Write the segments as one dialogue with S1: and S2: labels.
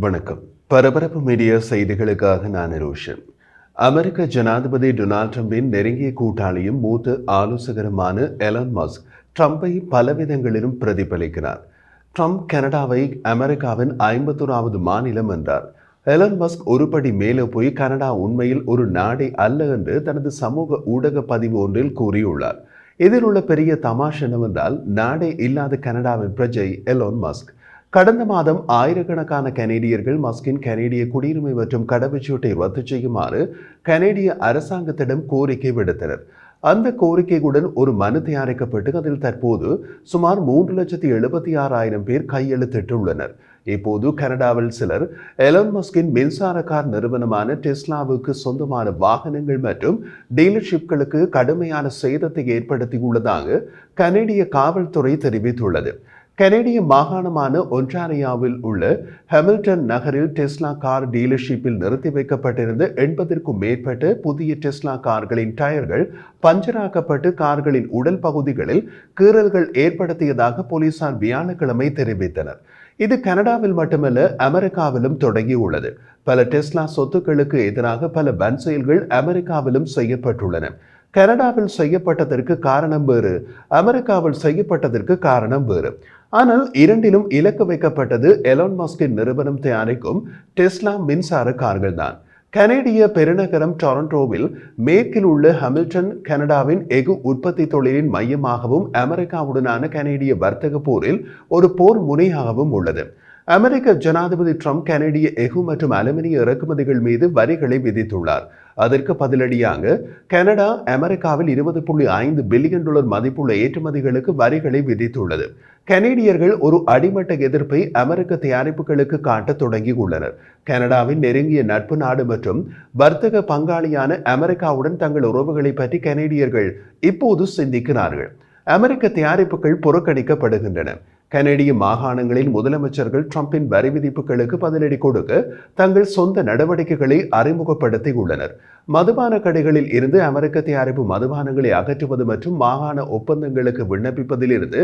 S1: வணக்கம். பரபரப்பு மீடியா செய்திகளுக்காக நான் ரோஷன். அமெரிக்க ஜனாதிபதி டொனால்ட் ட்ரம்பின் நெருங்கிய கூட்டாளியும் மூத்த ஆலோசகருமான எலான் மஸ்க் ட்ரம்பை பலவிதங்களிலும் பிரதிபலிக்கிறார். ட்ரம்ப் கனடாவை அமெரிக்காவின் 51வது மாநிலம் என்றார். எலான் மஸ்க் ஒருபடி மேலே போய் கனடா உண்மையில் ஒரு நாடே அல்ல என்று தனது சமூக ஊடக பதிவு ஒன்றில் கூறியுள்ளார். இதில் உள்ள பெரிய தமாஷ் என்னவென்றால், நாடே இல்லாத கனடாவின் பிரஜை எலான் மஸ்க். கடந்த மாதம் ஆயிரக்கணக்கான கனேடியர்கள் மஸ்கின் கனேடிய குடியுரிமை மற்றும் கடவுச்சீட்டை ரத்து செய்யுமாறு கனேடிய அரசாங்கத்திடம் கோரிக்கை விடுத்தனர். அந்த கோரிக்கையுடன் ஒரு மனு தயாரிக்கப்பட்டு அதில் தற்போது சுமார் 3,76,000 பேர் கையெழுத்திட்டுள்ளனர். இப்போது கனடாவில் சிலர் எலான் மஸ்கின் மின்சார கார் நிறுவனமான டெஸ்லாவுக்கு சொந்தமான வாகனங்கள் மற்றும் டீலர்ஷிப்களுக்கு கடுமையான சேதத்தை ஏற்படுத்தியுள்ளதாக கனேடிய காவல்துறை தெரிவித்துள்ளது. கனேடிய மாகாணமான ஒன்டாரியோவில் உள்ள ஹாமில்டன் நகரில் டெஸ்லா கார் டீலர்ஷிப்பில் நிறுத்தி வைக்கப்பட்டிருந்த 80க்கும் மேற்பட்ட புதிய டெஸ்லா கார்களின் டயர்கள் பஞ்சராக்கப்பட்டு கார்களின் உடல் பகுதிகளில் கீறல்கள் ஏற்படுத்தியதாக போலீசார் வியாழக்கிழமை தெரிவித்தனர். இது கனடாவில் மட்டுமல்ல, அமெரிக்காவிலும் தொடங்கியுள்ளது. பல டெஸ்லா சொத்துக்களுக்கு எதிராக பல வன் செயல்கள் அமெரிக்காவிலும் செய்யப்பட்டுள்ளன. கனடாவில் செய்யப்பட்டதற்கு காரணம் வேறு, அமெரிக்காவில் செய்யப்பட்டதற்கு காரணம் வேறு. ஆனால் இரண்டிலும் இலக்கு வைக்கப்பட்டது எலான் மஸ்கின் நிறுவனம் தயாரிக்கும் டெஸ்லா மின்சார கார்கள் தான். கனேடிய பெருநகரம் டொரண்டோவில் மேற்கில் உள்ள ஹாமில்டன் கனடாவின் எஃகு உற்பத்தி தொழிலின் மையமாகவும் அமெரிக்காவுடனான கனேடிய வர்த்தக போரில் ஒரு போர் முனையாகவும் உள்ளது. அமெரிக்க ஜனாதிபதி ட்ரம்ப் கனேடிய எஃகு மற்றும் அலுமினிய இறக்குமதிகள் மீது வரிகளை விதித்துள்ளார். அதற்கு பதிலடியாக கனடா அமெரிக்காவில் $20.5 பில்லியன் மதிப்புள்ள ஏற்றுமதிகளுக்கு வரிகளை விதித்துள்ளது. கனேடியர்கள் ஒரு அடிமட்ட எதிர்ப்பை அமெரிக்க தயாரிப்புகளுக்கு காட்ட தொடங்கியுள்ளனர். கனடாவின் நெருங்கிய நட்பு நாடு மற்றும் வர்த்தக பங்காளியான அமெரிக்காவுடன் தங்கள் உறவுகளை பற்றி கனேடியர்கள் இப்போது சிந்திக்கிறார்கள். அமெரிக்க தயாரிப்புகள் புறக்கணிக்கப்படுகின்றன. கனேடிய மாகாணங்களில் முதலமைச்சர்கள் ட்ரம்பின் வரி விதிப்புகளுக்கு பதிலடி கொடுக்க தங்கள் சொந்த நடவடிக்கைகளை அறிமுகப்படுத்தியுள்ளனர். மதுபான கடைகளில் இருந்து அமெரிக்க தயாரிப்பு மதுபானங்களை அகற்றுவது மற்றும் மாகாண ஒப்பந்தங்களுக்கு விண்ணப்பிப்பதில் இருந்து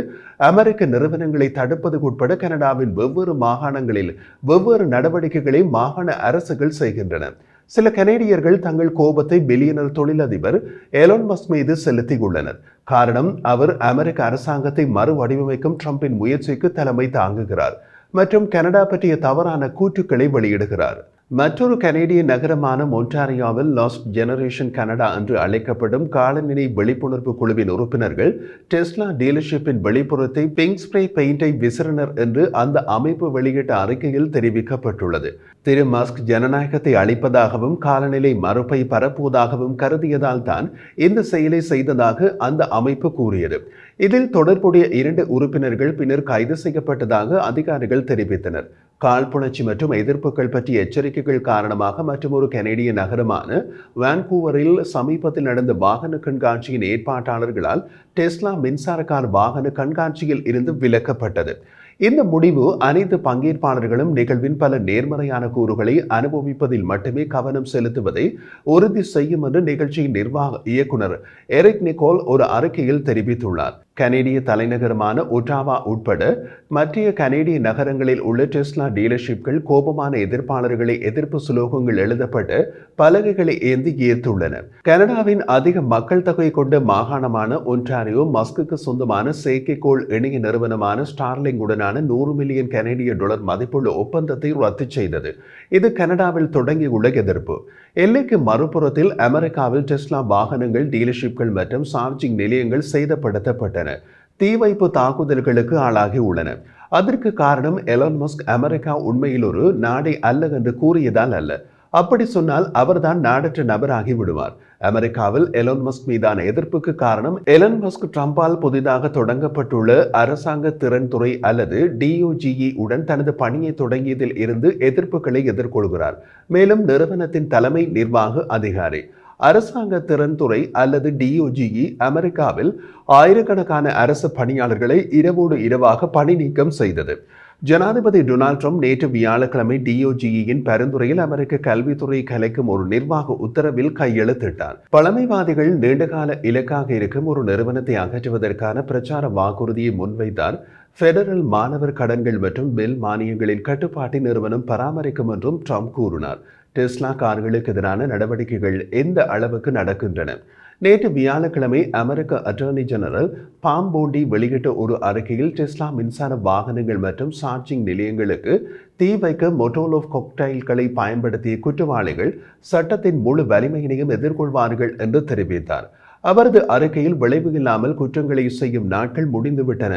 S1: அமெரிக்க நிறுவனங்களை தடுப்பது உட்பட கனடாவின் வெவ்வேறு மாகாணங்களில் வெவ்வேறு நடவடிக்கைகளை மாகாண அரசுகள் செய்கின்றன. சில கனேடியர்கள் தங்கள் கோபத்தை பில்லியனர் தொழிலதிபர் எலான் மஸ்க் மீது செலுத்தியுள்ளனர். காரணம், அவர் அமெரிக்க அரசாங்கத்தை மறுவடிவமைக்கும் ட்ரம்பின் முயற்சிக்கு தலைமை தாங்குகிறார் மற்றும் கனடா பற்றிய தவறான கூற்றுக்களை வெளியிடுகிறார். மற்றொரு கனேடிய நகரமான ஒன்டாரியோவில் லாஸ்ட் ஜெனரேஷன் கனடா என்று அழைக்கப்படும் காலநிலை விழிப்புணர்வு குழுவின் உறுப்பினர்கள் டெஸ்லா டீலர்ஷிப்பின் வெளிப்புறத்தை பிங்க் ஸ்ப்ரே பெயிண்டை விசிறனர் என்று அந்த அமைப்பு வெளியிட்ட அறிக்கையில் தெரிவிக்கப்பட்டுள்ளது. திரு மஸ்க் ஜனநாயகத்தை அளிப்பதாகவும் காலநிலை மறுப்பை பரப்புவதாகவும் கருதியதால் தான் இந்த செயலை செய்ததாக அந்த அமைப்பு கூறியது. இதில் தொடர்புடைய 2 உறுப்பினர்கள் பின்னர் கைது செய்யப்பட்டதாக அதிகாரிகள் தெரிவித்தனர். காழ்ப்புணர்ச்சி மற்றும் எதிர்ப்புகள் பற்றிய எச்சரிக்கைகள் காரணமாக மற்றும் ஒரு கனேடிய நகரமான வான்கூவரில் சமீபத்தில் நடந்த வாகன கண்காட்சியின் ஏற்பாட்டாளர்களால் டெஸ்லா மின்சார கார் வாகன கண்காட்சியில் இருந்து விலக்கப்பட்டது. இந்த முடிவு அனைத்து பங்கேற்பாளர்களும் நிகழ்வின் பல நேர்மறையான கூறுகளை அனுபவிப்பதில் மட்டுமே கவனம் செலுத்துவதை உறுதி செய்யும் என்று நிகழ்ச்சியின் நிர்வாக இயக்குனர் எரிக் நிக்கோல் ஒரு அறிக்கையில் தெரிவித்துள்ளார். கனேடிய தலைநகரமான ஒட்டாவா உட்பட மற்ற கனேடிய நகரங்களில் உள்ள டெஸ்லா டீலர்ஷிப்கள் கோபமான எதிர்ப்பாளர்களை எதிர்ப்பு சுலோகங்கள் எழுதப்பட்ட பலகைகளை ஏந்தி ஈர்த்துள்ளன. கனடாவின் அதிக மக்கள் தொகை கொண்ட மாகாணமான ஒன்டாரியோ மஸ்குக்கு சொந்தமான செயற்கைக்கோள் இணைய நிறுவனமான ஸ்டார்லிங் உடனான $100 மில்லியன் கனேடிய டாலர் மதிப்புள்ள ஒப்பந்தத்தை ரத்து செய்தது. இது கனடாவில் தொடங்கியுள்ள எதிர்ப்பு. எல்லைக்கு மறுபுறத்தில் அமெரிக்காவில் டெஸ்லா வாகனங்கள், டீலர்ஷிப்கள் மற்றும் சார்ஜிங் நிலையங்கள் சேதப்படுத்தப்பட்டன. தீ வைப்பு தாக்குதல்களுக்கு ஆளாகி உள்ளன. அதற்கு காரணம் எலான் மஸ்க் அமெரிக்கா உண்மையில் ஒரு நாடே அல்ல என்று கூறியதால் அல்ல. அப்படி சொன்னால் அவர்தான் நாடற்ற நபராகி விடுவார். அமெரிக்காவில் எலான் மஸ்க் மீதான எதிர்ப்புக்கு காரணம் எலான் மஸ்க் ட்ரம்பால் புதிதாக தொடங்கப்பட்டுள்ள அரசாங்க திறன் துறை அல்லது DOGE உடன் தனது பணியை தொடங்கியதில் இருந்து எதிர்ப்புகளை எதிர்கொள்கிறார். மேலும் நிறுவனத்தின் தலைமை நிர்வாக அதிகாரி அரசாங்க திறன் துறை அல்லது DOGE அமெரிக்காவில் ஆயிரக்கணக்கான அரசு பணியாளர்களை இரவோடு இரவாக பணி நீக்கம் செய்தது. ஜனாதிபதி டொனால்ட் ட்ரம்ப் நேற்று வியாழக்கிழமை DOGE-யின் பரிந்துரையில் அமெரிக்க கல்வித்துறை கலைக்கும் ஒரு நிர்வாக உத்தரவில் கையெழுத்திட்டார். பழமைவாதிகள் நீண்டகால இலக்காக இருக்கும் ஒரு நிறுவனத்தை அகற்றுவதற்கான பிரச்சார வாக்குறுதியை முன்வைத்தார். பெடரல் மாணவர் கடன்கள் மற்றும் பெல் மானியங்களின் கட்டுப்பாட்டை நிறுவனம் பராமரிக்கும் என்றும் ட்ரம்ப் கூறினார். டெஸ்லா கார்களுக்கு எதிரான நடவடிக்கைகள் எந்த அளவுக்கு நடக்கின்றன? நேற்று வியாழக்கிழமை அமெரிக்க அட்டர்னி ஜெனரல் பாம் போண்டி வெளியிட்ட ஒரு அறிக்கையில் டெஸ்லா மின்சார வாகனங்கள் மற்றும் சார்ஜிங் நிலையங்களுக்கு தீ வைக்க மொட்டோலோவ் காக்டைல்களை பயன்படுத்திய குற்றவாளிகள் சட்டத்தின் முழு வலிமையினையும் எதிர்கொள்வார்கள் என்று தெரிவித்தார். அவரது அறிக்கையில் விளைவு இல்லாமல் குற்றங்களை செய்யும் நாட்கள் முடிந்துவிட்டன.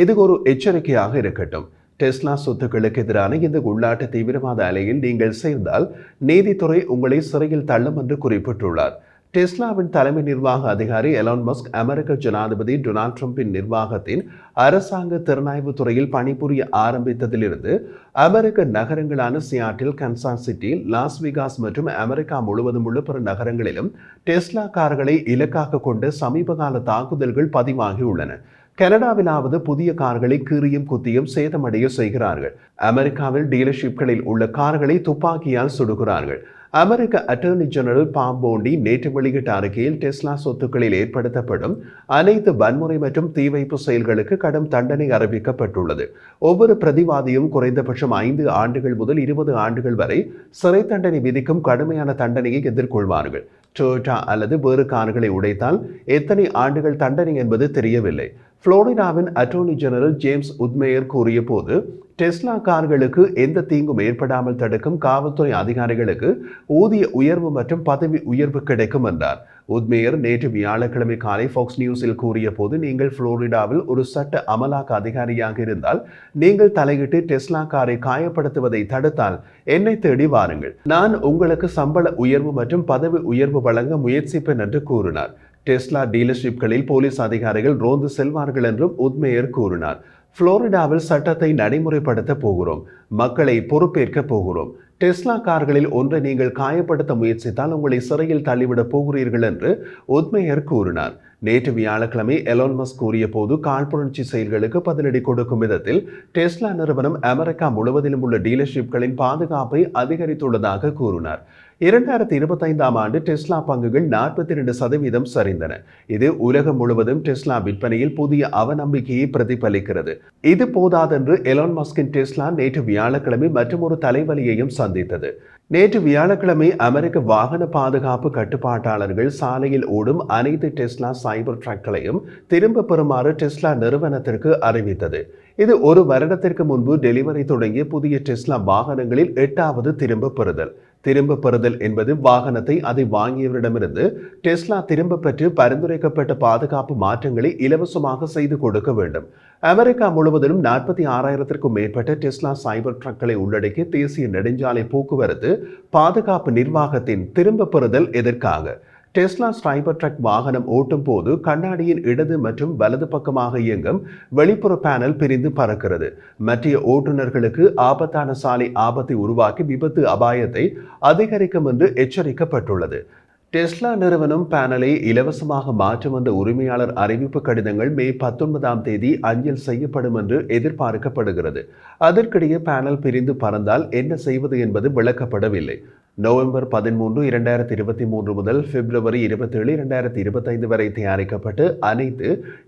S1: இது ஒரு எச்சரிக்கையாக இருக்கட்டும். டெஸ்லா சொத்துக்களுக்கு எதிரான இந்த உள்நாட்டு தீவிரவாத அலையில் நீங்கள் சேர்ந்தால் நீதித்துறை உங்களை சிறையில் தள்ளும் என்று குறிப்பிட்டுள்ளார். டெஸ்லாவின் தலைமை நிர்வாக அதிகாரி எலான் மஸ்க் அமெரிக்க ஜனாதிபதி டொனால்ட் ட்ரம்பின் நிர்வாகத்தின் அரசாங்க திறனாய்வு துறையில் பணிபுரிய ஆரம்பித்ததிலிருந்து அமெரிக்க நகரங்களான Seattle, Kansas City, Los Vegas மற்றும் அமெரிக்கா முழுவதும் உள்ள பிற நகரங்களிலும் டெஸ்லா கார்களை இலக்காக கொண்ட சமீபகால தாக்குதல்கள் பதிவாகியுள்ளன. கனடாவிலாவது புதிய கார்களை கீறியும் குத்தியும் சேதமடைய செய்கிறார்கள். அமெரிக்காவில் டீலர்ஷிப்களில் உள்ள கார்களை துப்பாக்கியால் சுடுகிறார்கள். அமெரிக்க அட்டர்னி ஜெனரல் பாம் போண்டி நேற்று வெளியிட்ட அறிக்கையில் டெஸ்லா சொத்துக்களில் ஏற்படுத்தப்படும் அனைத்து வன்முறை மற்றும் தீ வைப்பு செயல்களுக்கு கடும் தண்டனை அறிவிக்கப்பட்டுள்ளது. ஒவ்வொரு பிரதிவாதியும் குறைந்தபட்சம் 5 ஆண்டுகள் முதல் 20 ஆண்டுகள் வரை சிறை தண்டனை விதிக்கும் கடுமையான தண்டனையை எதிர்கொள்வார்கள். டொயோட்டா அல்லது வேறு கார்களை உடைத்தால் எத்தனை ஆண்டுகள் தண்டனை என்பது தெரியவில்லை. புளோரிடாவின் அட்டர்னி ஜெனரல் ஜேம்ஸ் உட்மேயர் கூறிய போது, டெஸ்லா கார்களுக்கு எந்த தீங்கும் ஏற்படாமல் தடுக்கும் காவல்துறை அதிகாரிகளுக்கு ஊதிய உயர்வு மற்றும் பதவி உயர்வு கிடைக்கும் என்றார். உட்மேயர் நேற்று வியாழக்கிழமை காலை ஃபாக்ஸ் நியூஸில் கூறிய போது, நீங்கள் புளோரிடாவில் ஒரு சட்ட அமலாக்க அதிகாரியாக இருந்தால் நீங்கள் தலையிட்டு டெஸ்லா காரை காயப்படுத்துவதை தடுத்தால் என்னை தேடி வாருங்கள். நான் உங்களுக்கு சம்பள உயர்வு மற்றும் பதவி உயர்வு வழங்க முயற்சிப்பேன் என்று கூறினார். டெஸ்லா டீலர்ஷிப்களில் போலீஸ் அதிகாரிகள் ரோந்து செல்வார்கள் என்றும் உட்மேயர் கூறினார். புளோரிடாவில் சட்டத்தை நடைமுறைப்படுத்த போகிறோம். மக்களை பொறுப்பேற்க போகிறோம். டெஸ்லா கார்களில் ஒன்றை நீங்கள் காயப்படுத்த முயற்சித்தால் உங்களை சிறையில் தள்ளிவிடப் போகிறீர்கள் என்று உட்மேயர் கூறினார். நேற்று வியாழக்கிழமை எலான் மஸ்க் கூறிய போது, காழ்ப்புணர்ச்சி செயல்களுக்கு பதிலடி கொடுக்கும் விதத்தில் டெஸ்லா நிறுவனம் அமெரிக்கா முழுவதிலும் உள்ள டீலர்ஷிப்களின் பாதுகாப்பை அதிகரித்துள்ளதாக கூறினார். 2025ஆம் ஆண்டு டெஸ்லா பங்குகள் 42% சரிந்தன. இது உலகம் முழுவதும் டெஸ்லா விற்பனையில் புதிய அவநம்பிக்கையை பிரதிபலிக்கிறது. இது போதாதென்று எலான் மஸ்கின் டெஸ்லா நேற்று வியாழக்கிழமை மற்றொரு தலைவலியையும் சந்தித்தது. நேற்று வியாழக்கிழமை அமெரிக்க வாகன பாதுகாப்பு கட்டுப்பாட்டாளர்கள் சாலையில் ஓடும் அனைத்து டெஸ்லா சைபர் ட்ரக்களையும் திரும்ப பெறுமாறு டெஸ்லா நிறுவனத்திற்கு அறிவித்தது. இது ஒரு வருடத்திற்கு முன்பு டெலிவரி தொடங்கிய புதிய டெஸ்லா வாகனங்களில் 8வது திரும்ப பெறுதல். திரும்ப பெறுதல் என்பது வாகனத்தை அதை வாங்கியவரிடமிருந்து டெஸ்லா திரும்ப பெற்று பரிந்துரைக்கப்பட்ட பாதுகாப்பு மாற்றங்களை இலவசமாக செய்து கொடுக்க வேண்டும். அமெரிக்கா முழுவதிலும் 46,000க்கும் மேற்பட்ட டெஸ்லா சைபர் ட்ரக்களை உள்ளடக்கிய தேசிய நெடுஞ்சாலை போக்குவரத்து பாதுகாப்பு நிர்வாகத்தின் திரும்ப பெறுதல் எதற்காக? டெஸ்லா சைபர் ட்ரக் வாகனம் ஓட்டும் போது கண்ணாடியின் இடது மற்றும் வலது பக்கமாக இயங்கும் வெளிப்புற பேனல் பிரிந்து பறக்கிறது. மற்ற ஓட்டுநர்களுக்கு ஆபத்தான சாலை ஆபத்தை உருவாக்கி விபத்து அபாயத்தை அதிகரிக்கும் என்று எச்சரிக்கப்பட்டுள்ளது. டெஸ்லா நிறுவனம் பேனலை இலவசமாக மாற்றும் என்ற உரிமையாளர் அறிவிப்பு கடிதங்கள் மே 19ஆம் தேதி அஞ்சல் செய்யப்படும் என்று எதிர்பார்க்கப்படுகிறது. அதற்கிடையே பேனல் பிரிந்து பறந்தால் என்ன செய்வது என்பது விளக்கப்படவில்லை. நவம்பர் 13, 2023 முதல் பிப்ரவரி 27, 2025 வரை தயாரிக்கப்பட்டு அனைத்து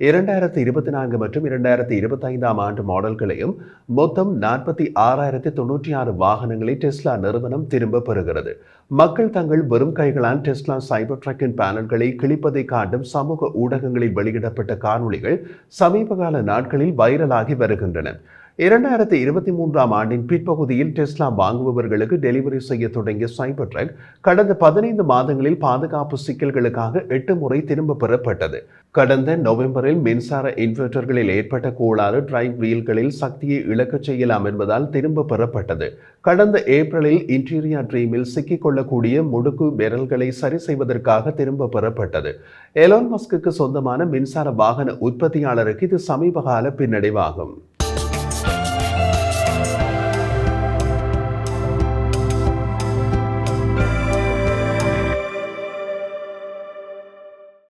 S1: 2024 மற்றும் 2025ஆம் ஆண்டு மாடல்களையும் மொத்தம் 46,096 வாகனங்களை டெஸ்லா நிறுவனம் திரும்ப பெறுகிறது. மக்கள் தங்கள் வெறும் கைகளால் டெஸ்லா சைபர் ட்ரக்கின் பேனல்களை கிழிப்பதை காட்டும் சமூக ஊடகங்களில் வெளியிடப்பட்ட காணொளிகள் சமீபகால நாட்களில் வைரலாகி வருகின்றன. 2023ஆம் ஆண்டின் பிற்பகுதியில் டெஸ்லா வாங்குபவர்களுக்கு டெலிவரி செய்ய தொடங்கிய சைபர் ட்ரக் கடந்த 15 மாதங்களில் பாதுகாப்பு சிக்கல்களுக்காக 8 முறை திரும்ப பெறப்பட்டது. கடந்த நவம்பரில் மின்சார இன்வெர்டர்களில் ஏற்பட்ட கோளாறு டிரைவ் வீல்களில் சக்தியை இழக்கச் செய்யலாம் என்பதால் திரும்ப பெறப்பட்டது. கடந்த ஏப்ரலில் இன்டீரியர் ட்ரீமில் சிக்கிக்கொள்ளக்கூடிய முடுக்கு விரல்களை சரி செய்வதற்காக திரும்ப பெறப்பட்டது. எலான் மஸ்குக்கு சொந்தமான மின்சார வாகன உற்பத்தியாளருக்கு இது சமீபகால பின்னடைவாகும்.